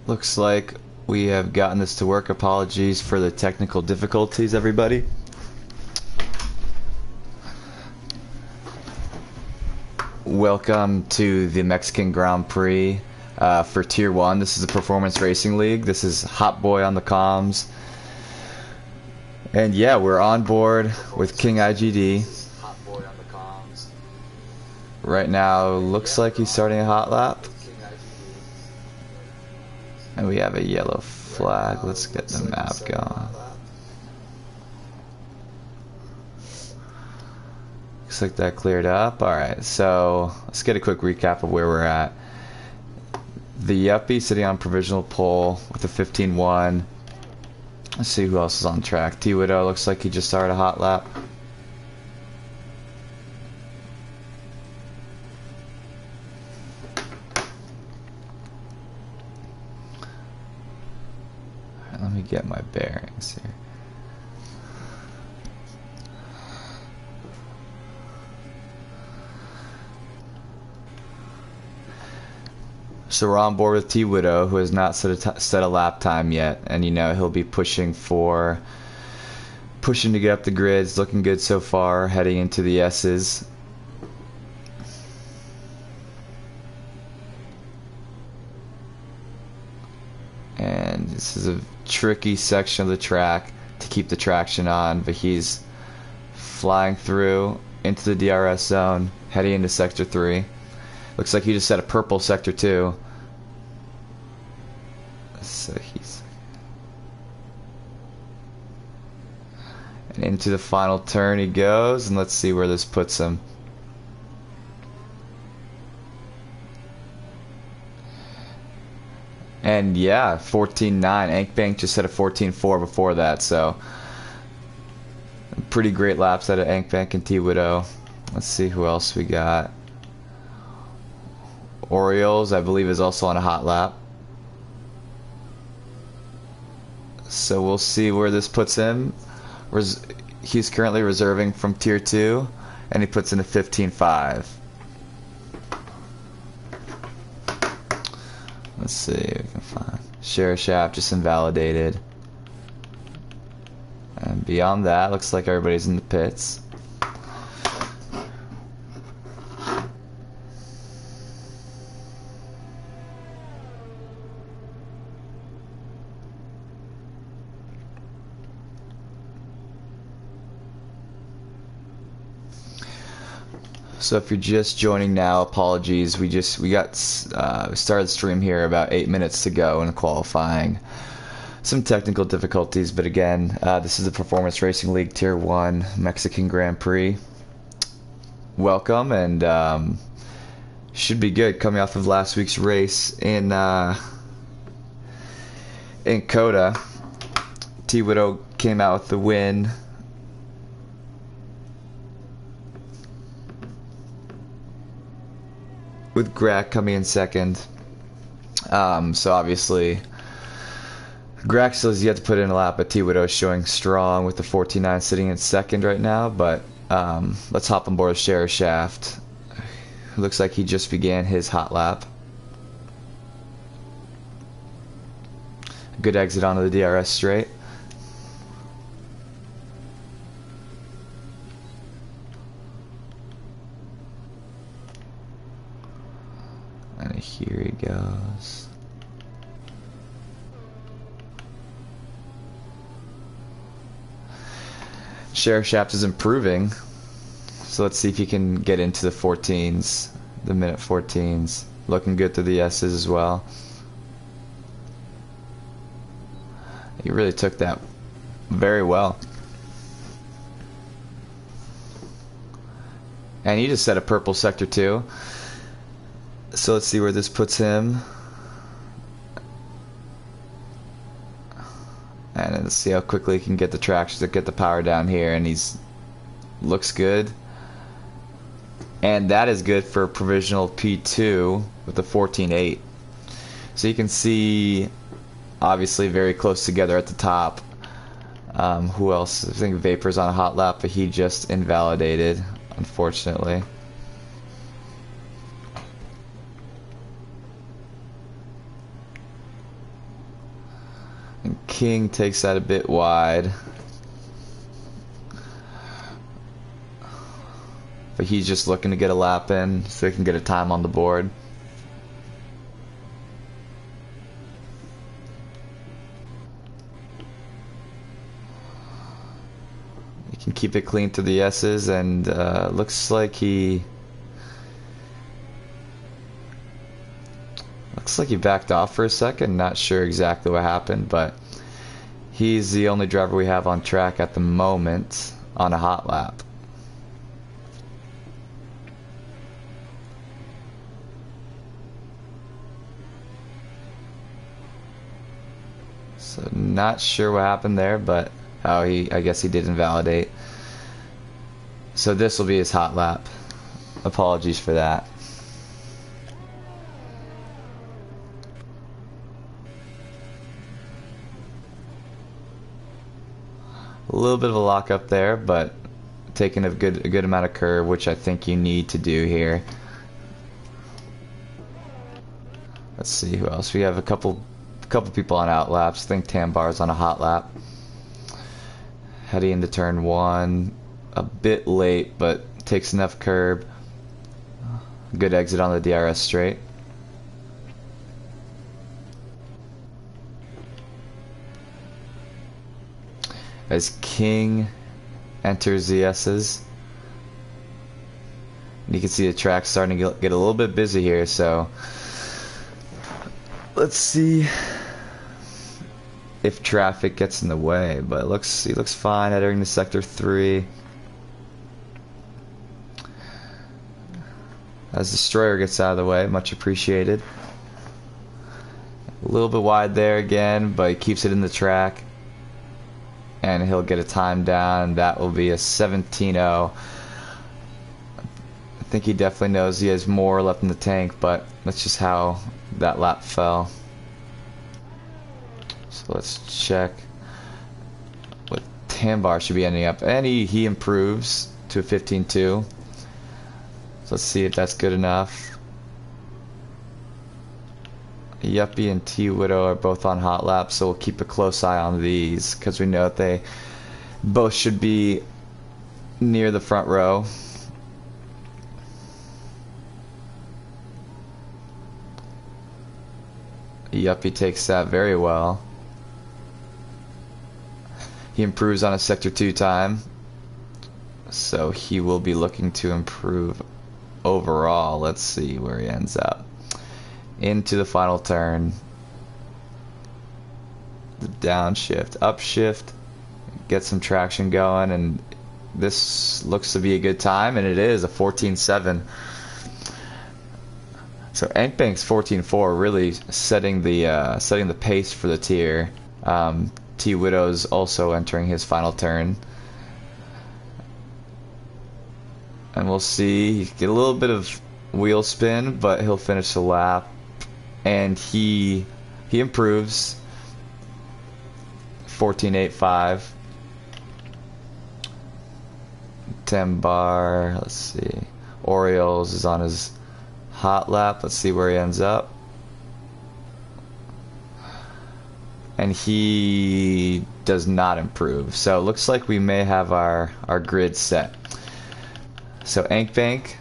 Looks like we have gotten this to work. Apologies for the technical difficulties, everybody. Welcome to the Mexican Grand Prix for Tier 1. This is the Performance Racing League. This is Hot Boy on the comms. And yeah, we're on board with King IGD. Right now, looks like he's starting a hot lap. And we have a yellow flag. Let's get the map going. Looks like that cleared up. Alright, so let's get a quick recap of where we're at. The Yuppie sitting on provisional pole with a 15-1. Let's see who else is on track. T-Widow looks like he just started a hot lap. Alright, let me get my bearings here. So we're on board with T-Widow, who has not set a lap time yet, and you know he'll be pushing to get up the grids. Looking good so far, heading into the S's. And this is a tricky section of the track to keep the traction on, but he's flying through into the DRS zone, heading into Sector 3. Looks like he just set a purple Sector 2. So and into the final turn he goes, and let's see where this puts him. And yeah, 14.9. Ankbank just set a 14.4 before that, so pretty great laps out of Ankbank and T-Widow. Let's see who else we got. Orioles, I believe, is also on a hot lap. So we'll see where this puts him. He's currently reserving from Tier 2, and he puts in a 15.5. Let's see if we can find. Share shaft just invalidated. And beyond that, looks like everybody's in the pits. So if you're just joining now, apologies. We started the stream here about 8 minutes to go in qualifying. Some technical difficulties, but again, this is the Performance Racing League Tier 1 Mexican Grand Prix. Welcome, and should be good coming off of last week's race in Coda. T-Widow came out with the win. With Grack coming in second. So obviously Grack still has yet to put in a lap, but T-Widow is showing strong with the 14.9 sitting in second right now. But let's hop on board with Share Shaft. Looks like he just began his hot lap. Good exit onto the DRS straight. And here he goes. Share Shaft is improving. So let's see if he can get into the 14s, the minute 14s. Looking good through the S's as well. He really took that very well. And he just set a purple Sector 2. So let's see where this puts him. And let's see how quickly he can get the traction to get the power down here. And looks good. And that is good for provisional P2 with the 14.8. So you can see, obviously, very close together at the top. Who else? I think Vapor's on a hot lap, but he just invalidated, unfortunately. King takes that a bit wide. But he's just looking to get a lap in so he can get a time on the board. He can keep it clean to the S's, and looks like he backed off for a second. Not sure exactly what happened, but he's the only driver we have on track at the moment on a hot lap. So not sure what happened there, but I guess he did invalidate. So this will be his hot lap. Apologies for that. A little bit of a lock up there, but taking a good amount of curve, which I think you need to do here. Let's see who else. We have a couple people on out laps. I think Tambar's on a hot lap. Heading into turn 1, a bit late, but takes enough curb. Good exit on the DRS straight. As King enters the S's, and you can see the track starting to get a little bit busy here, so let's see if traffic gets in the way, but he looks fine entering the sector 3. As Destroyer gets out of the way, much appreciated. A little bit wide there again, but he keeps it in the track. And he'll get a time down. That will be a 17.0. I think he definitely knows he has more left in the tank, but that's just how that lap fell. So let's check what Tambar should be ending up. And he improves to a 15.2. So let's see if that's good enough. Yuppie and T-Widow are both on hot laps, so we'll keep a close eye on these because we know that they both should be near the front row. Yuppie takes that very well. He improves on a sector 2 time, so he will be looking to improve overall. Let's see where he ends up. Into the final turn. The downshift, upshift, get some traction going, and this looks to be a good time, and it is a 14.7. So Enkbank's 14.4 really setting the pace for the tier. T Widow's also entering his final turn, and we'll see. He get a little bit of wheel spin, but he'll finish the lap. And he improves 14.85. Tambar, let's see. Orioles is on his hot lap. Let's see where he ends up. And he does not improve. So it looks like we may have our grid set. So Enkbank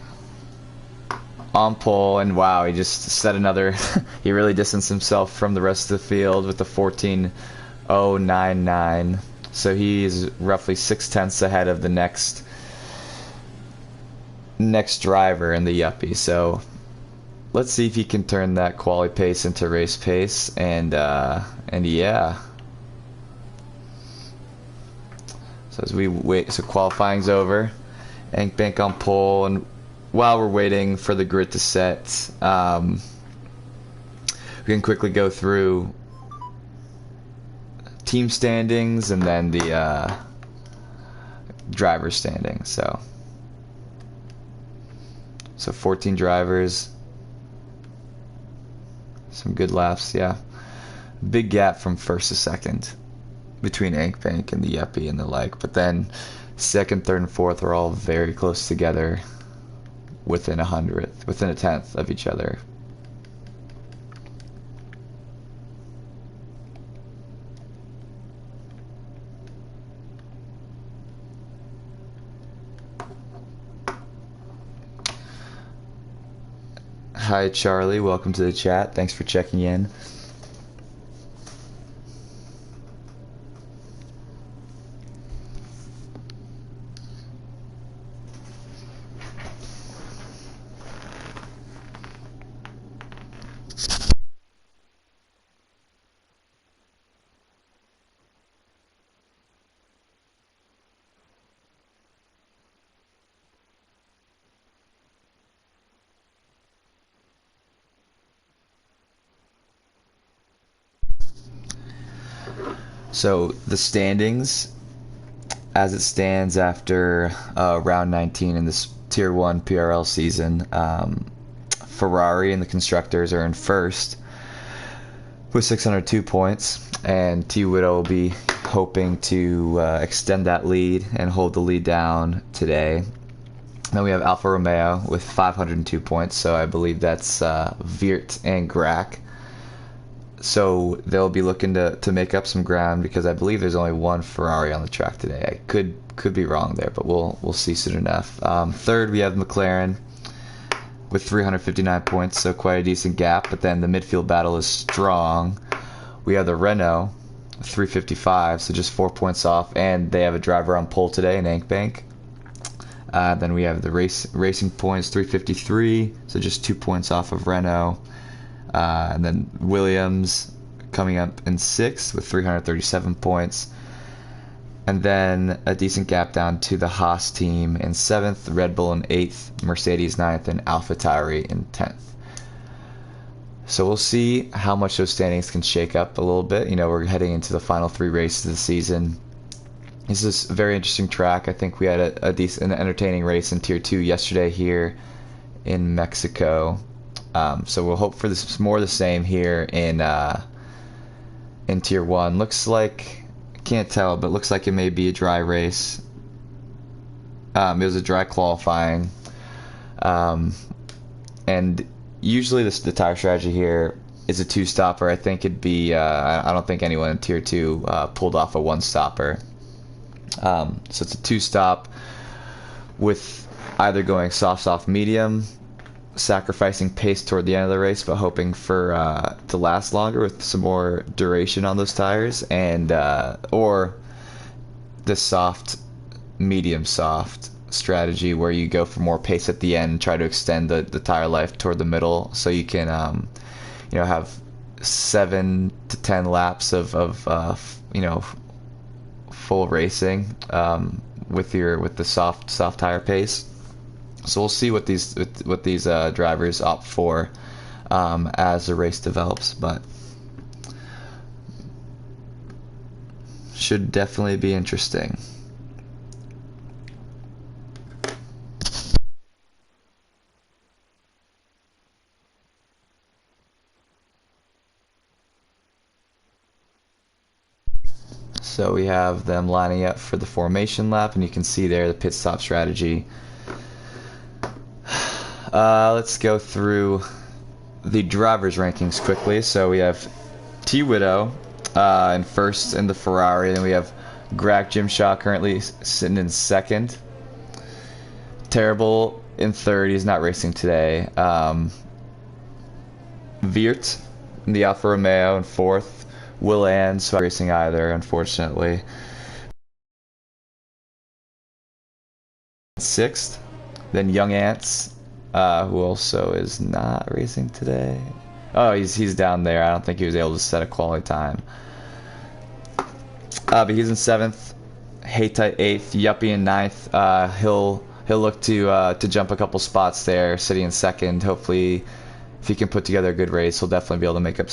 on pole, and wow, he just set another he really distanced himself from the rest of the field with the 14.099. So he's roughly 0.6 ahead of the next driver in the Yuppie. So let's see if he can turn that quali pace into race pace, and yeah. So as we wait, so qualifying's over. Enkbank on pole, and while we're waiting for the grid to set, we can quickly go through team standings and then the driver standings. So 14 drivers, some good laps, yeah. Big gap from first to second between Enkbank and the Yuppie and the like, but then second, third, and fourth are all very close together, within a 1/10 of each other. Hi, Charlie. Welcome to the chat. Thanks for checking in. So the standings, as it stands after round 19 in this Tier 1 PRL season, Ferrari and the constructors are in first with 602 points, and T. Widow will be hoping to extend that lead and hold the lead down today. Then we have Alfa Romeo with 502 points, so I believe that's Viert and Grack. So they'll be looking to make up some ground, because I believe there's only one Ferrari on the track today. I could be wrong there, but we'll see soon enough. Third, we have McLaren with 359 points, so quite a decent gap. But then the midfield battle is strong. We have the Renault, 355, so just 4 points off, and they have a driver on pole today in Ankbank. Then we have the Racing Points, 353, so just 2 points off of Renault. And then Williams coming up in 6th with 337 points. And then a decent gap down to the Haas team in 7th, Red Bull in 8th, Mercedes 9th, and AlphaTauri in 10th. So we'll see how much those standings can shake up a little bit. You know, we're heading into the final 3 races of the season. This is a very interesting track. I think we had a decent, an entertaining race in Tier 2 yesterday here in Mexico. So we'll hope for this more of the same here in Tier 1. Looks like, I can't tell, but looks like it may be a dry race. It was a dry qualifying. And usually the tire strategy here is a 2-stopper. I think it'd be, I don't think anyone in Tier 2 pulled off a 1-stopper. So it's a 2-stop with either going soft, medium, sacrificing pace toward the end of the race, but hoping for to last longer with some more duration on those tires, and or the soft, medium soft strategy where you go for more pace at the end and try to extend the tire life toward the middle, so you can have 7 to 10 laps of full racing with the soft tire pace. So we'll see what these drivers opt for as the race develops, but should definitely be interesting. So we have them lining up for the formation lap, and you can see there the pit stop strategy. Let's go through the drivers' rankings quickly. So we have T. Widow in first in the Ferrari. Then we have Grack Jimshaw currently sitting in second. Terrible in third. He's not racing today. Viert in the Alfa Romeo in fourth. Will Ann's not racing either, unfortunately. Sixth. Then Young Ants, who also is not racing today. Oh, he's down there. I don't think he was able to set a quality time. But he's in seventh. Haytite eighth. Yuppie in ninth. He'll look to jump a couple spots there, sitting in second. Hopefully, if he can put together a good race, he'll definitely be able to make up.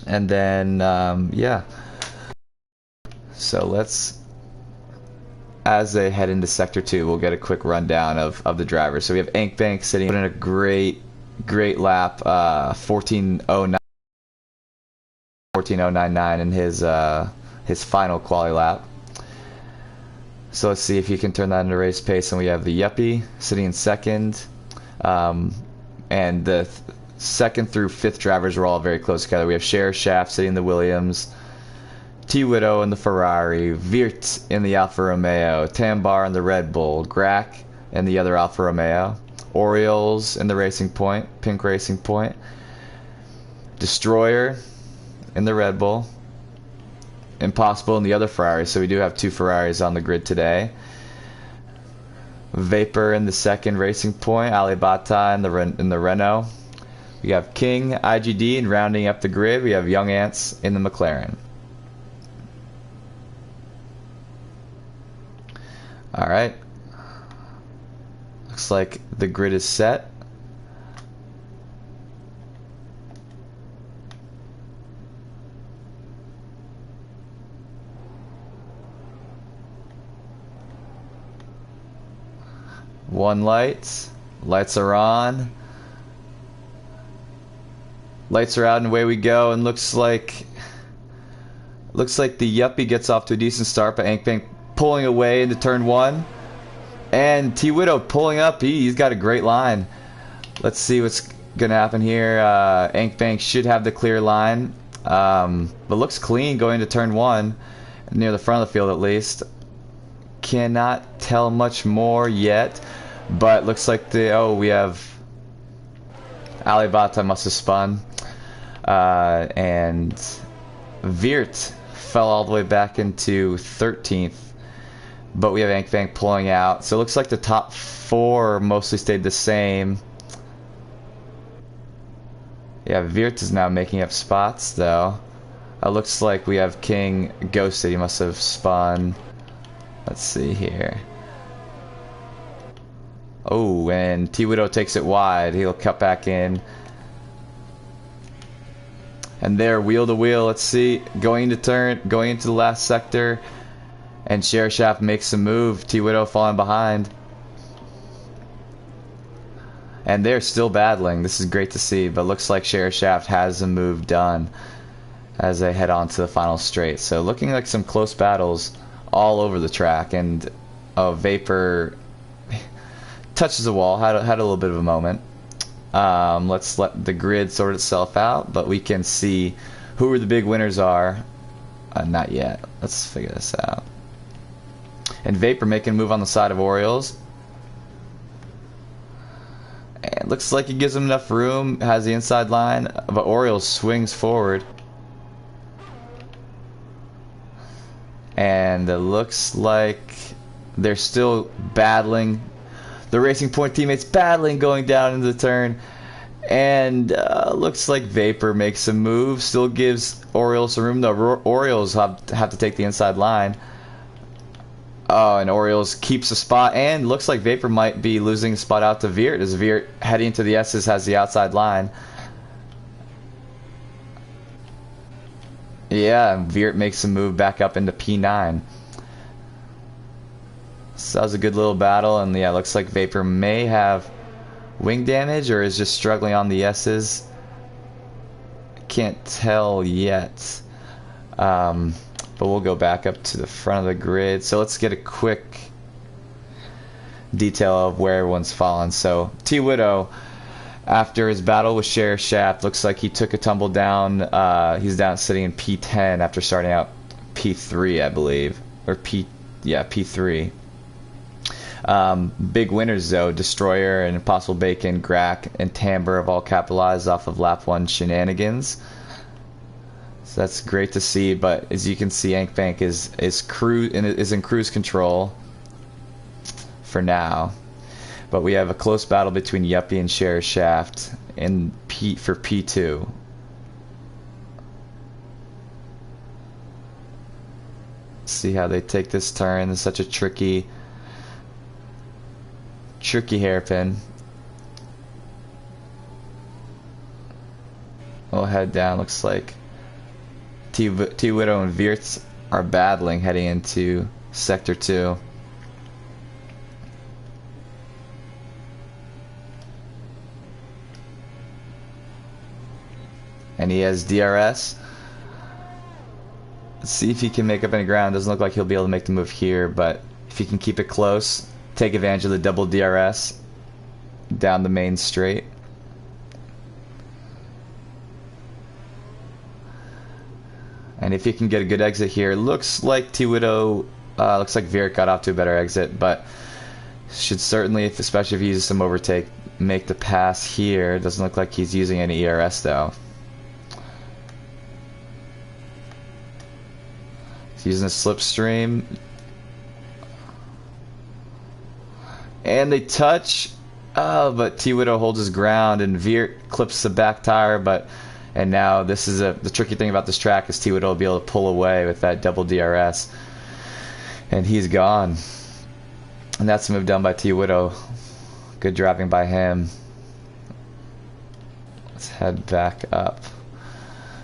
And then yeah. So let's, as they head into Sector 2, we'll get a quick rundown of the drivers. So we have Ankbank sitting in a great lap, 14.099 in his final quali lap. So let's see if he can turn that into race pace. And we have the Yuppie sitting in second, and the second through fifth drivers are all very close together. We have Cher Shaft sitting in the Williams, T. Widow in the Ferrari, Viert in the Alfa Romeo, Tambar in the Red Bull, Grack in the other Alfa Romeo, Orioles in the Racing Point, pink Racing Point. Destroyer in the Red Bull. Impossible in the other Ferrari, so we do have 2 Ferraris on the grid today. Vapor in the second Racing Point, Alibata in the Renault. We have King, IGD, and rounding up the grid, we have Young Ants in the McLaren. Alright. Looks like the grid is set. One light. Lights are on. Lights are out and away we go, and looks like the Yuppie gets off to a decent start, but Ankbank pulling away into turn 1. And T-Widow pulling up. He's got a great line. Let's see what's gonna happen here. Ankbank should have the clear line. But looks clean going to turn 1. Near the front of the field at least. Cannot tell much more yet. But looks like we have Alibata must have spun. And Viert fell all the way back into 13th. But we have Ankbank pulling out. So it looks like the top 4 mostly stayed the same. Yeah, Viert is now making up spots though. It looks like we have King ghosted. He must have spun. Let's see here. Oh, and T-Widow takes it wide. He'll cut back in. And there, wheel to wheel. Let's see. Going into the last sector. And Shaft makes a move. T-Widow falling behind. And they're still battling. This is great to see. But looks like Shaft has a move done as they head on to the final straight. So looking like some close battles all over the track. And Vapor touches the wall. Had a little bit of a moment. Let's let the grid sort itself out. But we can see who the big winners are. Not yet. Let's figure this out. And Vapor making a move on the side of Orioles. And looks like he gives him enough room. Has the inside line. But Orioles swings forward. And it looks like they're still battling. The Racing Point teammates battling going down into the turn. And looks like Vapor makes a move. Still gives Orioles some room. The Orioles have to take the inside line. Oh, and Orioles keeps a spot, and looks like Vapor might be losing a spot out to Viert, as Viert heading to the S's has the outside line. Yeah, and Viert makes a move back up into P9. So that was a good little battle, and yeah, looks like Vapor may have wing damage, or is just struggling on the S's. Can't tell yet. But we'll go back up to the front of the grid. So let's get a quick detail of where everyone's fallen. So T-Widow, after his battle with Shaft, looks like he took a tumble down. He's down sitting in P10 after starting out P3, I believe. Or P3. Big winners though, Destroyer and Impossible Bacon, Grack, and Timbre have all capitalized off of lap 1 shenanigans. So that's great to see, but as you can see, Ankbank is in cruise control for now. But we have a close battle between Yuppie and Shaft for P2. See how they take this turn. It's such a tricky hairpin. We'll head down. Looks like T-Widow and Viert are battling heading into Sector 2. And he has DRS. Let's see if he can make up any ground. Doesn't look like he'll be able to make the move here, but if he can keep it close, take advantage of the double DRS down the main straight. And if you can get a good exit here, looks like T-Widow, looks like Viert got off to a better exit, but should certainly, especially if he uses some overtake, make the pass here. Doesn't look like he's using any ERS though. He's using a slipstream. And they touch. Oh, but T-Widow holds his ground and Veer clips the back tire, and now this is the tricky thing about this track is T-Widow will be able to pull away with that double DRS. And he's gone. And that's a move done by T-Widow. Good driving by him. Let's head back up.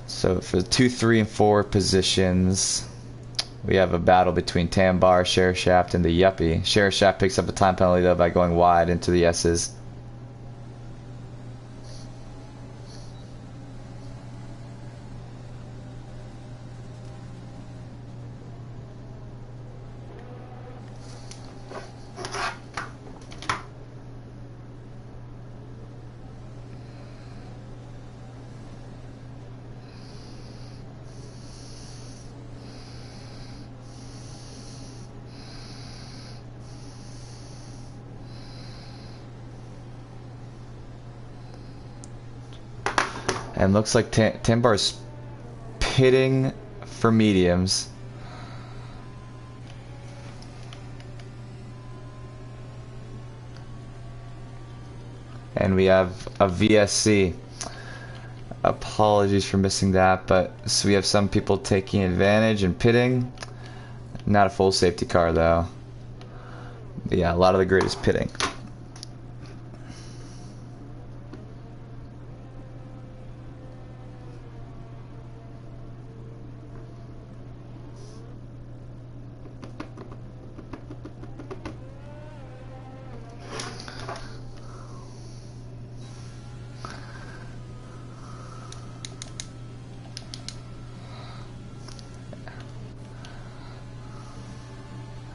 So for the 2, 3, and 4 positions, we have a battle between Tambar, Sheriff Shaft, and the Yuppie. Sheriff Shaft picks up a time penalty though by going wide into the S's. And looks like Tambar's pitting for mediums. And we have a VSC. Apologies for missing that, but so we have some people taking advantage and pitting. Not a full safety car though. But yeah, a lot of the grid is pitting.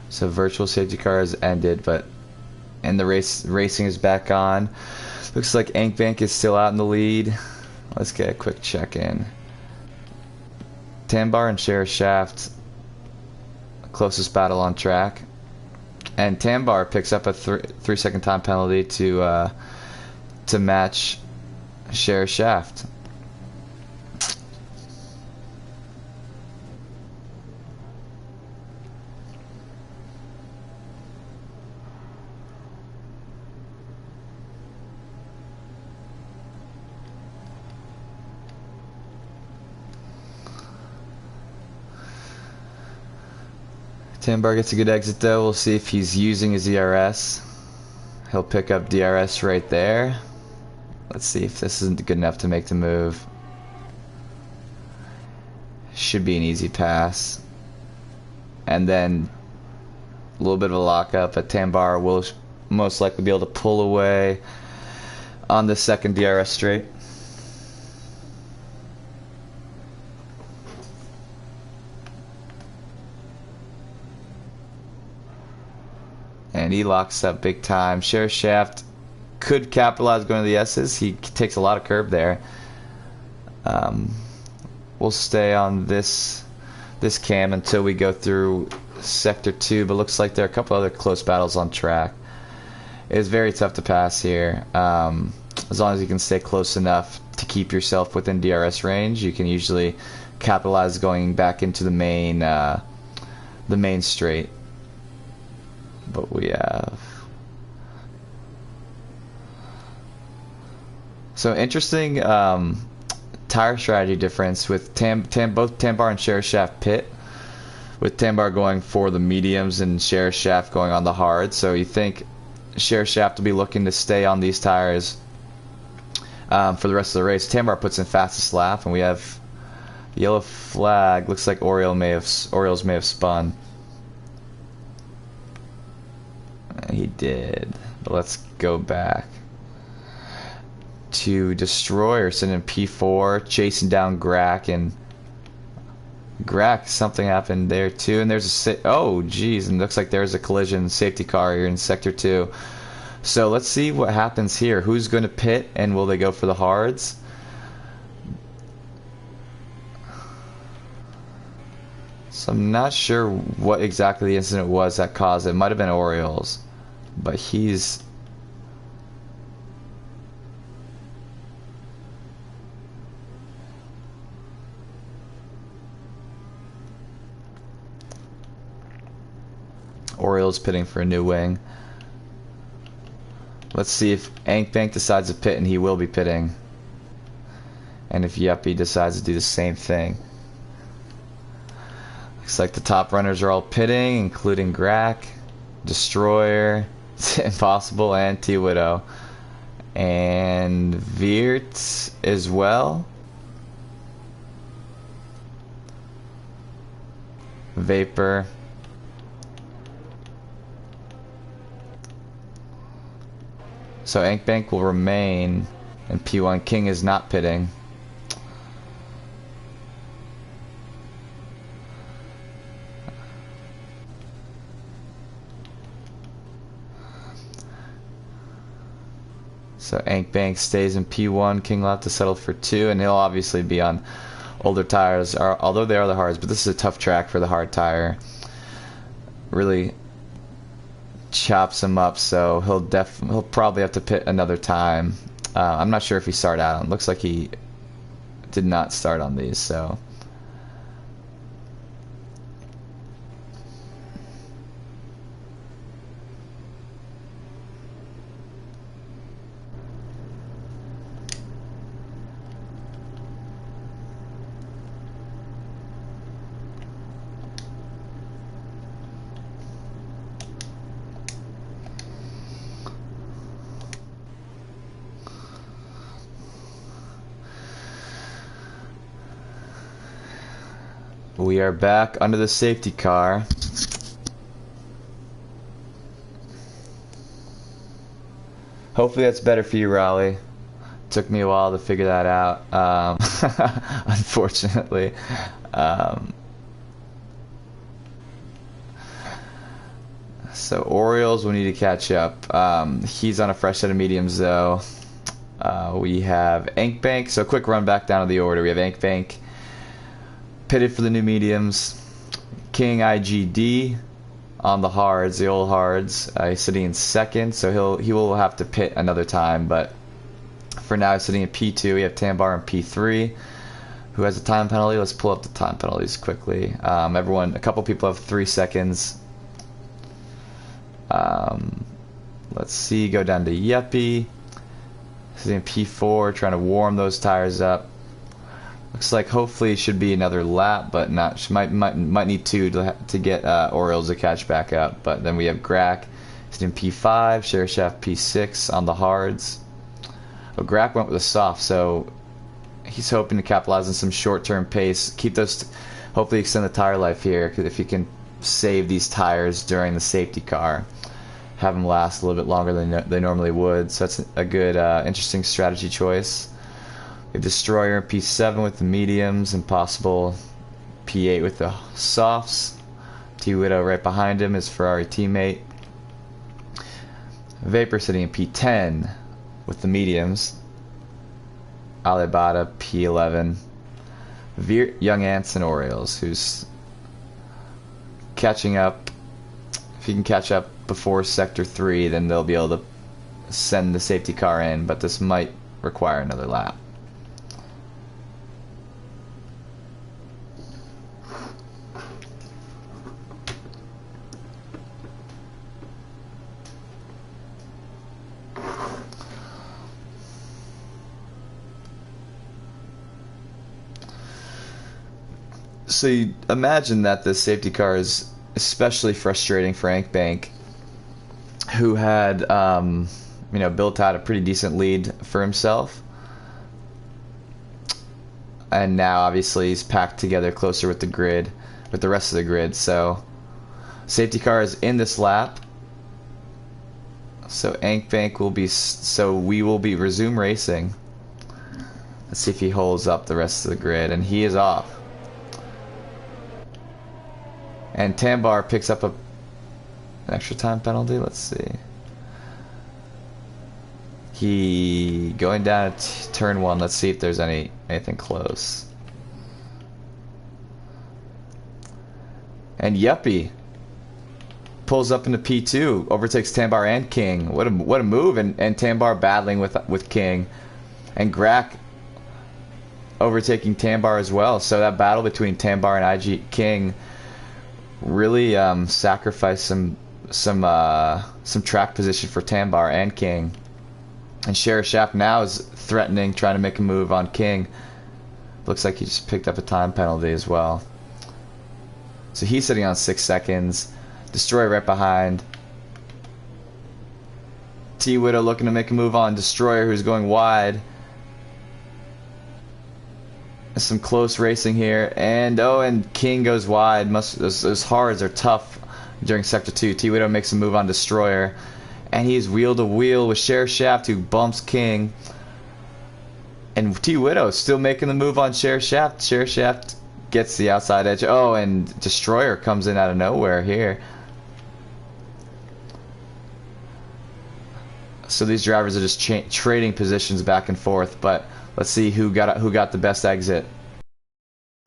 So virtual safety car has ended, and the racing is back on. Looks like Ankbank is still out in the lead. Let's get a quick check in. Tambar and Sheriff Shaft, closest battle on track, and Tambar picks up a 3-second time penalty to match Sheriff Shaft. Tambar gets a good exit though. We'll see if he's using his ERS. He'll pick up DRS right there. Let's see if this isn't good enough to make the move. Should be an easy pass. And then a little bit of a lockup, but Tambar will most likely be able to pull away on the second DRS straight. And he locks up big time. Sheriff Shaft could capitalize going to the S's. He takes a lot of curb there. We'll stay on this cam until we go through Sector 2, but looks like there are a couple other close battles on track. It's very tough to pass here. As long as you can stay close enough to keep yourself within DRS range, you can usually capitalize going back into the main straight. But we have so interesting tire strategy difference with both Tambar and Sheriff Shaft pit, with Tambar going for the mediums and Sheriff Shaft going on the hard. So you think Sheriff Shaft will be looking to stay on these tires for the rest of the race. Tambar puts in fastest lap, and we have yellow flag. Looks like Orioles may have spun. He did. But let's go back to Destroyer sitting in P4, chasing down Grack, and Grack, something happened there too. And there's oh geez, and looks like there's a collision safety car here in Sector 2. So let's see what happens here. Who's going to pit, and will they go for the hards? So I'm not sure what exactly the incident was that caused it. It might have been Orioles, but he's Orioles pitting for a new wing. Let's see if Ankbank decides to pit, and he will be pitting. And if Yuppie decides to do the same thing. Looks like the top runners are all pitting, including Grack, Destroyer, Impossible, and T-Widow. And Virt as well. Vapor. So Ankbank will remain, and P1 King is not pitting. So Ankbank stays in P1, King will have to settle for 2, and he'll obviously be on older tires, although they are the hards, but this is a tough track for the hard tire. Really chops him up, so he'll probably have to pit another time. I'm not sure if he started out on. Looks like he did not start on these, so. We are back under the safety car. Hopefully that's better for you, Raleigh. Took me a while to figure that out, unfortunately. So Orioles will need to catch up. He's on a fresh set of mediums, though. We have Ankbank. So quick run back down to the order. We have Ankbank pitted for the new mediums. King IGD on the hards, the old hards. He's sitting in second, so he will have to pit another time. But for now, he's sitting in P2. We have Tambar in P3. Who has a time penalty? Let's pull up the time penalties quickly. A couple people have 3 seconds. Let's see. Go down to Yuppie. Sitting in P4, trying to warm those tires up. Looks like hopefully it should be another lap, but not. She might need 2 to get Orioles to catch back up. But then we have Grack sitting in P5, Shershaft P6 on the hards. Oh, Grack went with a soft, so he's hoping to capitalize on some short-term pace. Keep those. Hopefully extend the tire life here, because if you can save these tires during the safety car, have them last a little bit longer than they normally would. So that's a good, interesting strategy choice. We have Destroyer in P7 with the mediums, Impossible P8 with the softs. T-Widow right behind him, his Ferrari teammate. Vapor sitting in P10 with the mediums. Alibata P11. Veer, Young Ants, and Orioles, who's catching up. If he can catch up before Sector 3, then they'll be able to send the safety car in, but this might require another lap. So you imagine that the safety car is especially frustrating for Ankbank, who had built out a pretty decent lead for himself, and now obviously he's packed together closer with the rest of the grid. So safety car is in this lap. So Ankbank will be. So we will be resume racing. Let's see if he holds up the rest of the grid, and he is off. And Tambar picks up an extra time penalty. Let's see. He going down to turn 1. Let's see if there's anything close. And Yuppie pulls up into P2, overtakes Tambar and King. What a move! And Tambar battling with King, and Grack overtaking Tambar as well. So that battle between Tambar and IG King really sacrificed some some track position for Tambar and King. And Sheriff Shaft now is threatening, trying to make a move on King. Looks like he just picked up a time penalty as well. So he's sitting on 6 seconds. Destroyer right behind. T-Widow looking to make a move on Destroyer, who's going wide. Some close racing here. And King goes wide. Those hards are tough during Sector 2. T-Widow makes a move on Destroyer. And he's wheel to wheel with Sheriff Shaft, who bumps King. And T-Widow still making the move on Sheriff Shaft. Sheriff Shaft gets the outside edge. Oh, and Destroyer comes in out of nowhere here. So these drivers are just trading positions back and forth. But let's see who got the best exit.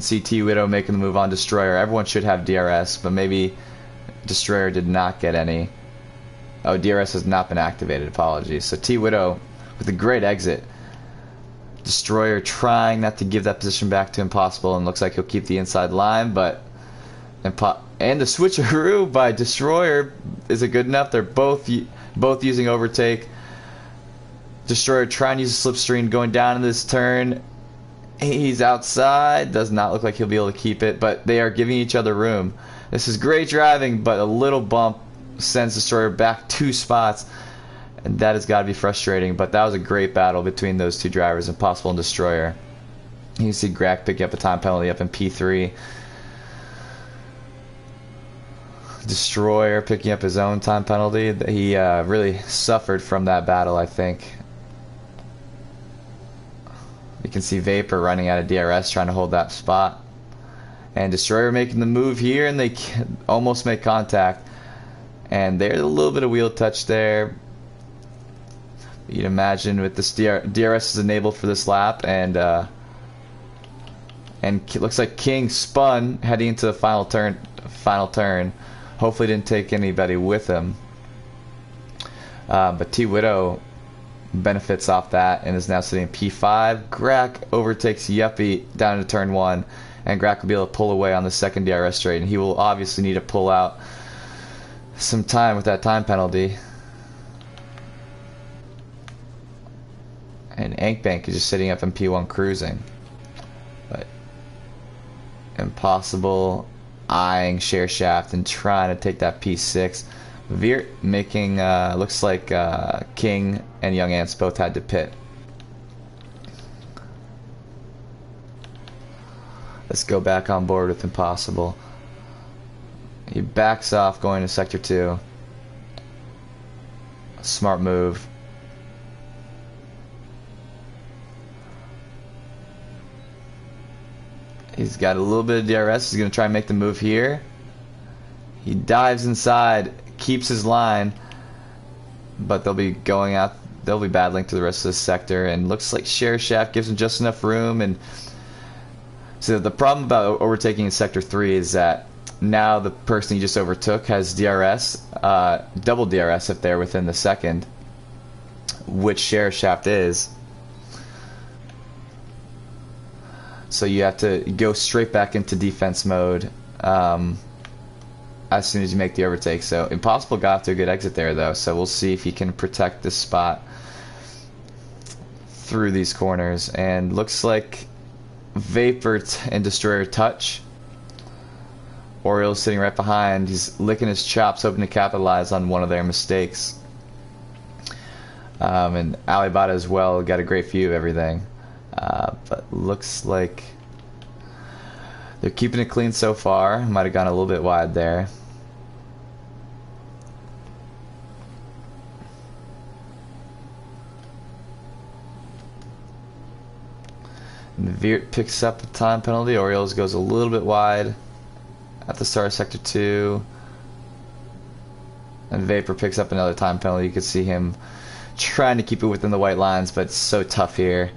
See T-Widow making the move on Destroyer. Everyone should have DRS, but maybe Destroyer did not get any. Oh, DRS has not been activated. Apologies. So T-Widow with a great exit. Destroyer trying not to give that position back to Impossible, and looks like he'll keep the inside line, but and the switcheroo by Destroyer, is it good enough? They're both using overtake. Destroyer trying to use a slipstream, going down in this turn. He's outside. Does not look like he'll be able to keep it, but they are giving each other room. This is great driving, but a little bump sends Destroyer back 2 spots. And that has got to be frustrating, but that was a great battle between those two drivers, Impossible and Destroyer. You can see Grack picking up a time penalty up in P3. Destroyer picking up his own time penalty. He really suffered from that battle, I think. You can see Vapor running out of DRS, trying to hold that spot. And Destroyer making the move here, and they almost make contact. And there's a little bit of wheel touch there. You'd imagine with this DRS is enabled for this lap, and it looks like King spun heading into the final turn. Hopefully didn't take anybody with him. But T-Widow benefits off that and is now sitting in P5. Grack overtakes Yuppie down into turn 1, and Grack will be able to pull away on the second DRS straight, and he will obviously need to pull out some time with that time penalty. And Ankbank is just sitting up in P1 cruising. But Impossible eyeing Share Shaft and trying to take that P6. Veer making, looks like King and Young Ants both had to pit. Let's go back on board with Impossible. He backs off going to Sector 2. Smart move. He's got a little bit of DRS. He's going to try and make the move here. He dives inside, keeps his line, but they'll be going out. They'll be battling through the rest of this sector, and looks like Share Shaft gives him just enough room. And so the problem about overtaking in Sector 3 is that now the person you just overtook has DRS, double DRS if they're within the second, which Share Shaft is. So you have to go straight back into defense mode as soon as you make the overtake. So Impossible got to a good exit there, though. So we'll see if he can protect this spot through these corners. And looks like Vapor and Destroyer touch. Oriole's sitting right behind. He's licking his chops, hoping to capitalize on one of their mistakes. And Alibaba as well got a great view of everything. But looks like they're keeping it clean so far. Might have gone a little bit wide there. And Veert picks up a time penalty. Orioles goes a little bit wide at the start of Sector 2. And Vapor picks up another time penalty. You can see him trying to keep it within the white lines, but it's so tough here.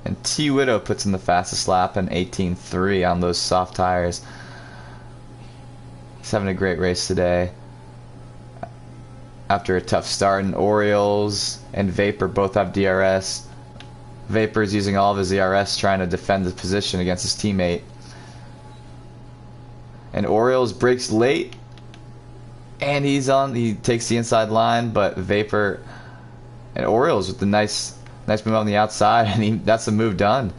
And T-Widow puts in the fastest lap in 18.3 on those soft tires. He's having a great race today. after a tough start, and Orioles and Vapor both have DRS. Vapor is using all of his ERS trying to defend the position against his teammate. And Orioles breaks late, and he takes the inside line, but Vapor and Orioles with the nice move on the outside, and that's the move done.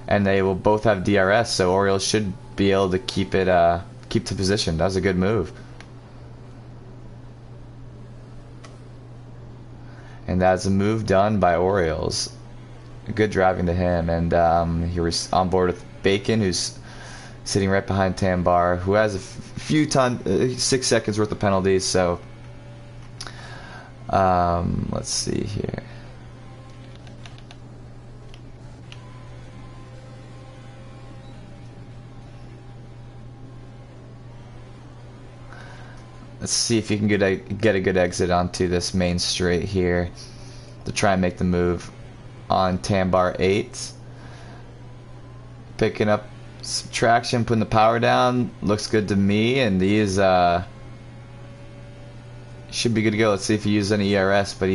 And they will both have DRS, so Orioles should be able to keep the position. That was a good move. And that's a move done by Orioles. Good driving to him, and he was on board with Bacon, who's sitting right behind Tambar, who has a few 6 seconds worth of penalties. So let's see here. Let's see if you can get a good exit onto this main straight here to try and make the move on Tambar 8. Picking up some traction, putting the power down. Looks good to me, and these should be good to go. Let's see if he uses any ERS, but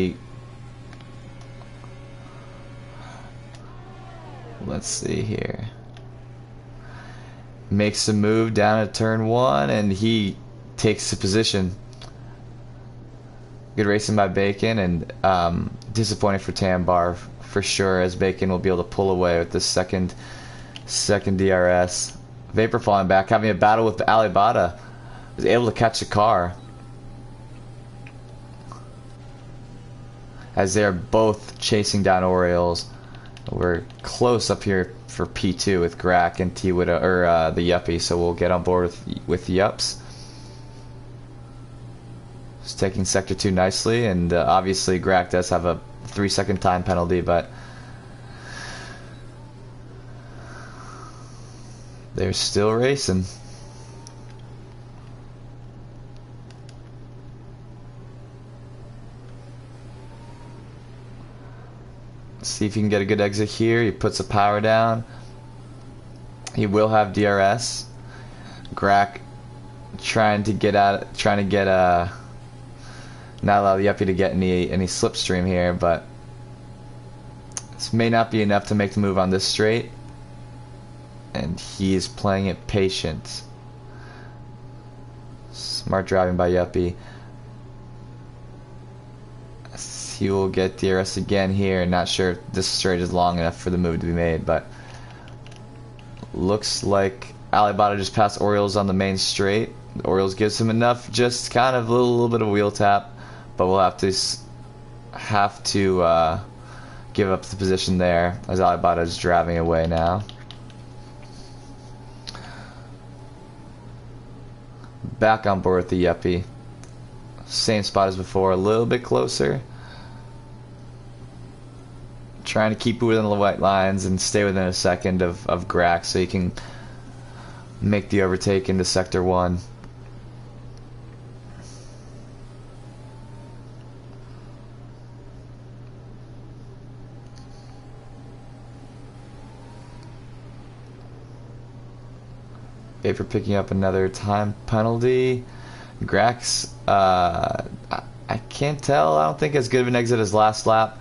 let's see here. Makes a move down at turn 1, and he takes the position. Good racing by Bacon, and disappointing for Tambar for sure, as Bacon will be able to pull away with the second DRS. Vapor falling back, having a battle with Alibata. Was able to catch the car as they're both chasing down Orioles. We're close up here for P2 with Grack and T-Widow, or the Yuppie, so we'll get on board with Yups. Just taking Sector 2 nicely, and obviously Grack does have a 3-second time penalty, but they're still racing. See if you can get a good exit here. He puts the power down. He will have DRS. Grack trying to get not allow the Yuppie to get any slipstream here, but this may not be enough to make the move on this straight. And he is playing it patient. Smart driving by Yuppie. He will get DRS again here. Not sure if this straight is long enough for the move to be made, but looks like Alibata just passed Orioles on the main straight. The Orioles gives him enough, just kind of a little bit of wheel tap, but we'll have to give up the position there as Alibata is driving away now. Back on board with the Yuppie. Same spot as before, a little bit closer. Trying to keep within the white lines and stay within a second of Grack so he can make the overtake into Sector 1. Vapor picking up another time penalty. Grack's, I can't tell. I don't think as good of an exit as last lap.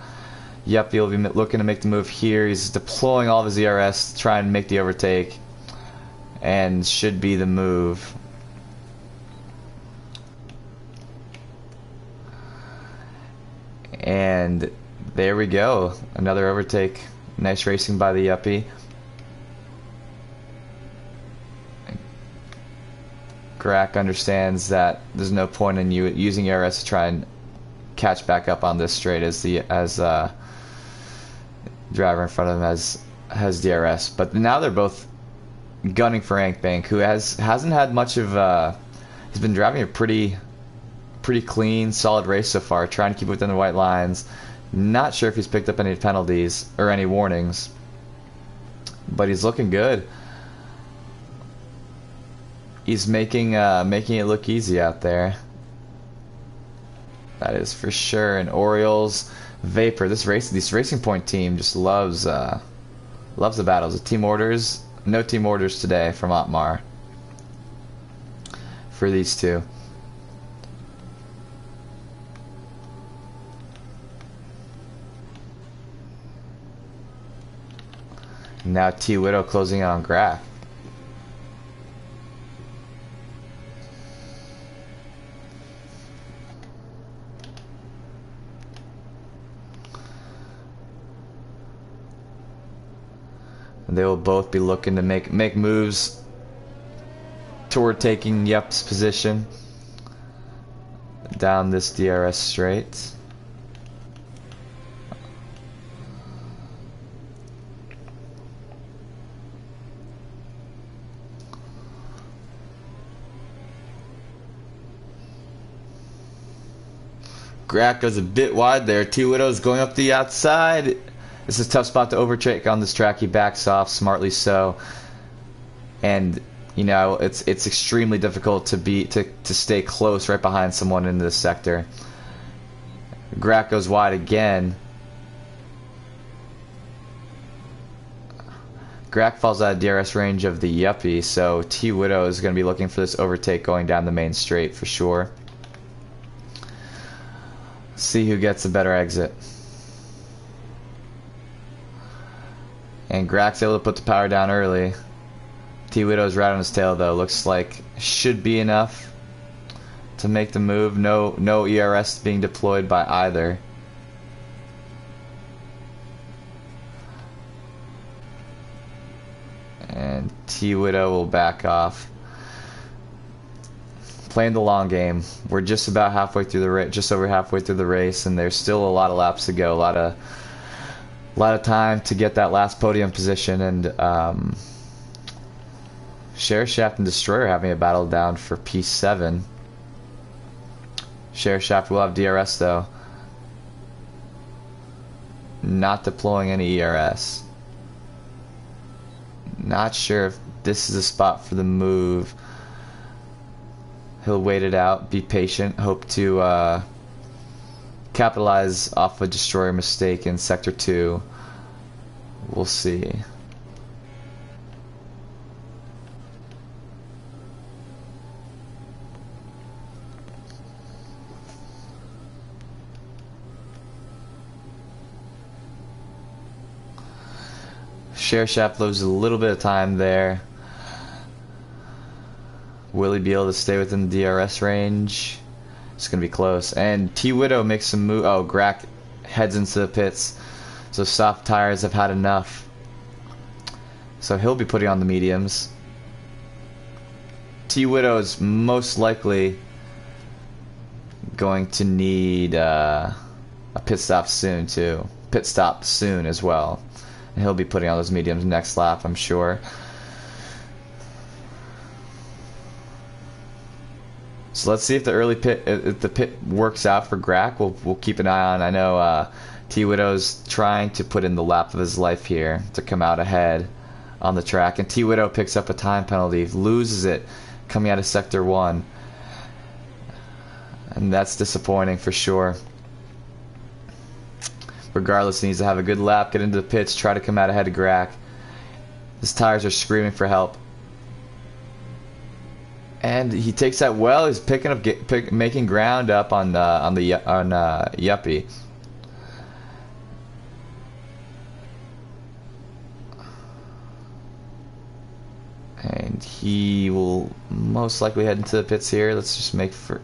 Yep, he'll be looking to make the move here. He's deploying all of his ERS to try and make the overtake. And should be the move. And there we go. Another overtake. Nice racing by the Yuppie. Grack understands that there's no point in you using ERS to try and catch back up on this straight as driver in front of him has DRS. But now they're both gunning for Hank Bank, who hasn't had much of he's been driving a pretty clean, solid race so far, trying to keep it within the white lines. Not sure if he's picked up any penalties or any warnings, but he's looking good. He's making it look easy out there. That is for sure. And Orioles, Vapor, this Racing Point team just loves the battles. The team orders, no team orders today from Otmar for these two. Now T Widow closing in on Grack. They will both be looking to make moves toward taking Yep's position down this DRS straight. Grack goes a bit wide there. T Widow's going up the outside. This is a tough spot to overtake on this track. He backs off, smartly so. And you know, it's extremely difficult to stay close right behind someone in this sector. Grack goes wide again. Grack falls out of DRS range of the Yuppie, so T Widow is going to be looking for this overtake going down the main straight for sure. See who gets a better exit. And Grack's able to put the power down early. T Widow's right on his tail though. Looks like should be enough to make the move. No ERS being deployed by either. And T Widow will back off. Playing the long game. We're just about halfway through the race, just over halfway through the race, and there's still a lot of laps to go. A lot of time to get that last podium position. And Share Shaft and Destroyer having a battle down for P7. Share Shaft will have DRS though. Not deploying any ERS. Not sure if this is a spot for the move. He'll wait it out, be patient, hope to capitalize off a Destroyer mistake in Sector 2. We'll see. Share Shaft loses a little bit of time there. Will he be able to stay within the DRS range? It's going to be close. And T Widow makes some move. Oh, Grack heads into the pits. So soft tires have had enough. So he'll be putting on the mediums. T Widow is most likely going to need a pit stop soon too. Pit stop soon as well. And he'll be putting on those mediums next lap, I'm sure. So let's see if the early pit, if the pit works out for Grack. We'll keep an eye on. I know T Widow's trying to put in the lap of his life here to come out ahead on the track, and T Widow picks up a time penalty, loses it coming out of Sector 1, and that's disappointing for sure. Regardless, he needs to have a good lap, get into the pits, try to come out ahead of Grack. His tires are screaming for help. And he takes that well. He's picking up, making ground up on Yuppie. And he will most likely head into the pits here. Let's just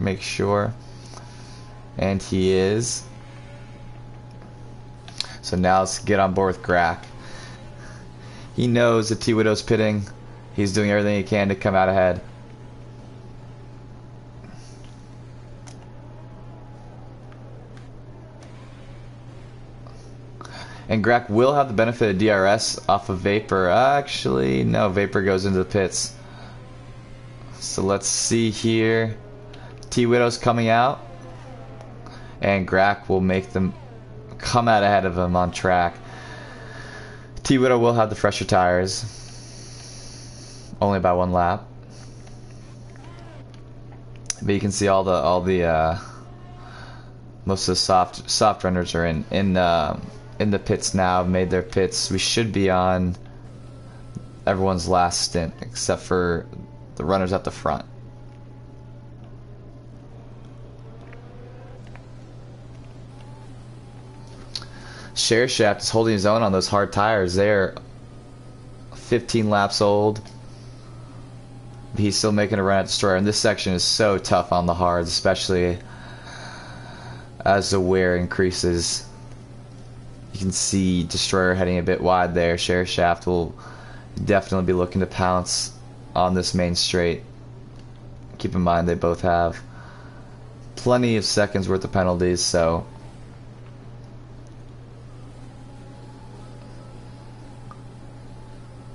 make sure. And he is. So now let's get on board with Grack. He knows that T Widow's pitting. He's doing everything he can to come out ahead. And Grack will have the benefit of DRS off of Vapor. Actually, no, Vapor goes into the pits. So let's see here. T Widow's coming out. And Grack will make them come out ahead of him on track. T Widow will have the fresher tires. Only by one lap. But you can see all the most of the soft runners are in the pits now, made their pits. We should be on everyone's last stint except for the runners at the front. Share Shaft is holding his own on those hard tires. They're 15 laps old. He's still making a run at Destroyer, and this section is so tough on the hards, especially as the wear increases. You can see Destroyer heading a bit wide there. Sheriff Shaft will definitely be looking to pounce on this main straight. Keep in mind they both have plenty of seconds worth of penalties, so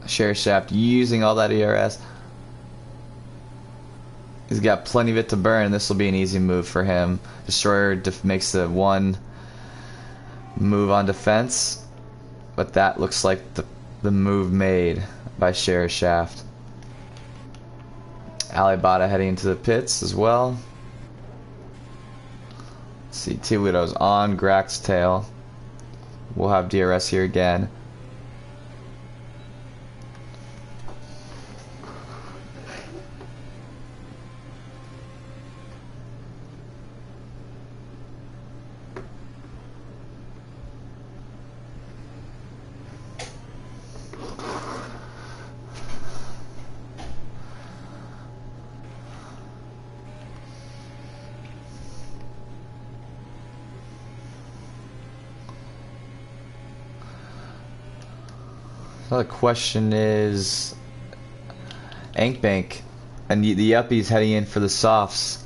Sheriff Shaft using all that ERS. He's got plenty of it to burn. This will be an easy move for him. Destroyer makes the one move on defense, but that looks like the move made by Sheriff Shaft. Alibata heading into the pits as well. Let's see, Tiludo's on Grack's tail. We'll have DRS here again. The question is Ankbank and the uppies heading in for the softs.